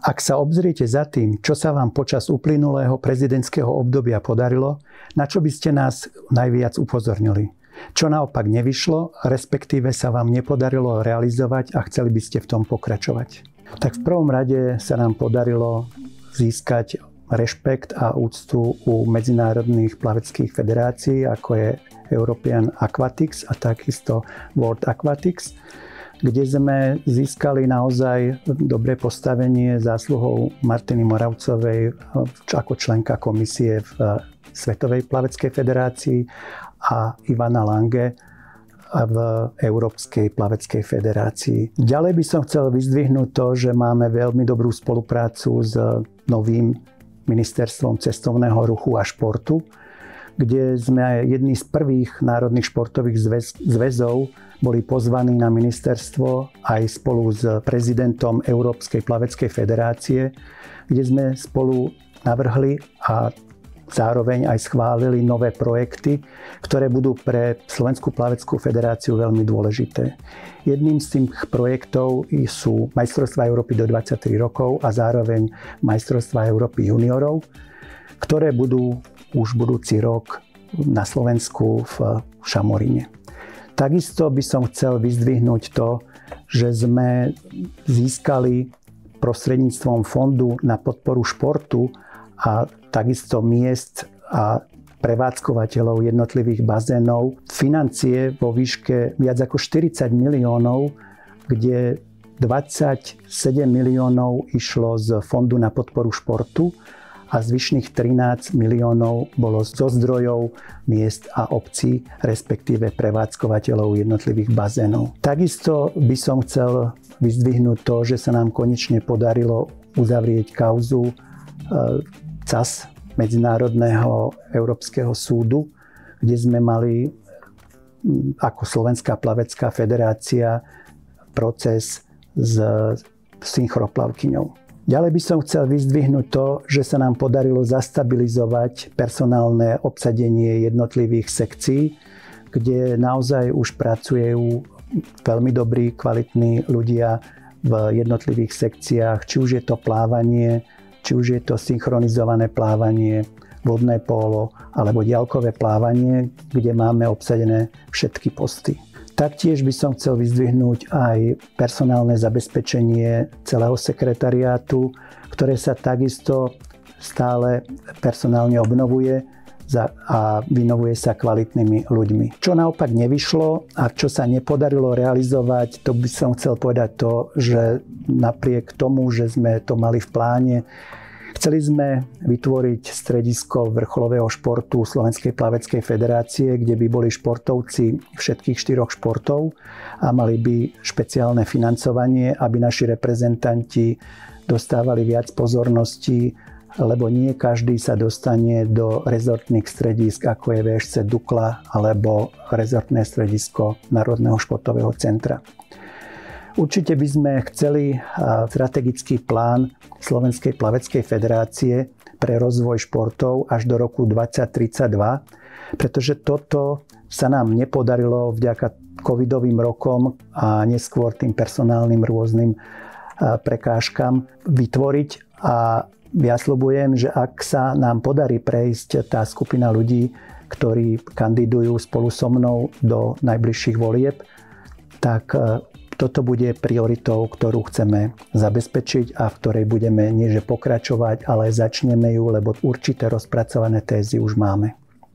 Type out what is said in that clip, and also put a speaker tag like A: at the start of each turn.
A: Ak sa obzriete za tým, čo sa vám počas uplynulého prezidentského obdobia podarilo, na čo by ste nás najviac upozornili? Čo naopak nevyšlo, respektíve sa vám nepodarilo realizovať a chceli by ste v tom pokračovať? Tak v prvom rade sa nám podarilo získať rešpekt a úctu u medzinárodných plaveckých federácií, ako je European Aquatics a takisto World Aquatics, kde sme získali naozaj dobré postavenie zásluhou Martiny Moravcovej ako členka komisie v Svetovej plaveckej federácii a Ivana Lange v Európskej plaveckej federácii. Ďalej by som chcel vyzdvihnúť to, že máme veľmi dobrú spoluprácu s novým ministerstvom cestovného ruchu a športu, kde sme jedni z prvých národných športových zväzov boli pozvaní na ministerstvo aj spolu s prezidentom Európskej plaveckej federácie, kde sme spolu navrhli a zároveň aj schválili nové projekty, ktoré budú pre Slovenskú plaveckú federáciu veľmi dôležité. Jedným z tých projektov sú majstrovstvá Európy do 23 rokov a zároveň majstrovstvá Európy juniorov, ktoré budú už budúci rok na Slovensku v Šamoríne. Takisto by som chcel vyzdvihnúť to, že sme získali prostredníctvom Fondu na podporu športu a takisto miest a prevádzkovateľov jednotlivých bazénov financie vo výške viac ako 40 miliónov, kde 27 miliónov išlo z Fondu na podporu športu a zvyšných 13 miliónov bolo zo zdrojov miest a obcí, respektíve prevádzkovateľov jednotlivých bazénov. Takisto by som chcel vyzdvihnúť to, že sa nám konečne podarilo uzavrieť kauzu CAS, Medzinárodného európskeho súdu, kde sme mali ako Slovenská plavecká federácia proces s synchroplavkyňou. Ďalej by som chcel vyzdvihnúť to, že sa nám podarilo zastabilizovať personálne obsadenie jednotlivých sekcií, kde naozaj už pracujú veľmi dobrí, kvalitní ľudia v jednotlivých sekciách, či už je to plávanie, či už je to synchronizované plávanie, vodné pólo alebo diaľkové plávanie, kde máme obsadené všetky posty. Taktiež by som chcel vyzdvihnúť aj personálne zabezpečenie celého sekretariátu, ktoré sa takisto stále personálne obnovuje a vynovuje sa kvalitnými ľuďmi. Čo naopak nevyšlo a čo sa nepodarilo realizovať, to by som chcel povedať to, že napriek tomu, že sme to mali v pláne, chceli sme vytvoriť stredisko vrcholového športu Slovenskej plaveckej federácie, kde by boli športovci všetkých 4 športov a mali by špeciálne financovanie, aby naši reprezentanti dostávali viac pozornosti, lebo nie každý sa dostane do rezortných stredisk, ako je VŠC Dukla alebo rezortné stredisko Národného športového centra. Určite by sme chceli strategický plán Slovenskej plaveckej federácie pre rozvoj športov až do roku 2032, pretože toto sa nám nepodarilo vďaka covidovým rokom a neskôr tým personálnym rôznym prekážkam vytvoriť. A ja sľubujem, že ak sa nám podarí prejsť tá skupina ľudí, ktorí kandidujú spolu so mnou do najbližších volieb, tak toto bude prioritou, ktorú chceme zabezpečiť a v ktorej budeme nieže pokračovať, ale začneme ju, lebo určité rozpracované tézy už máme.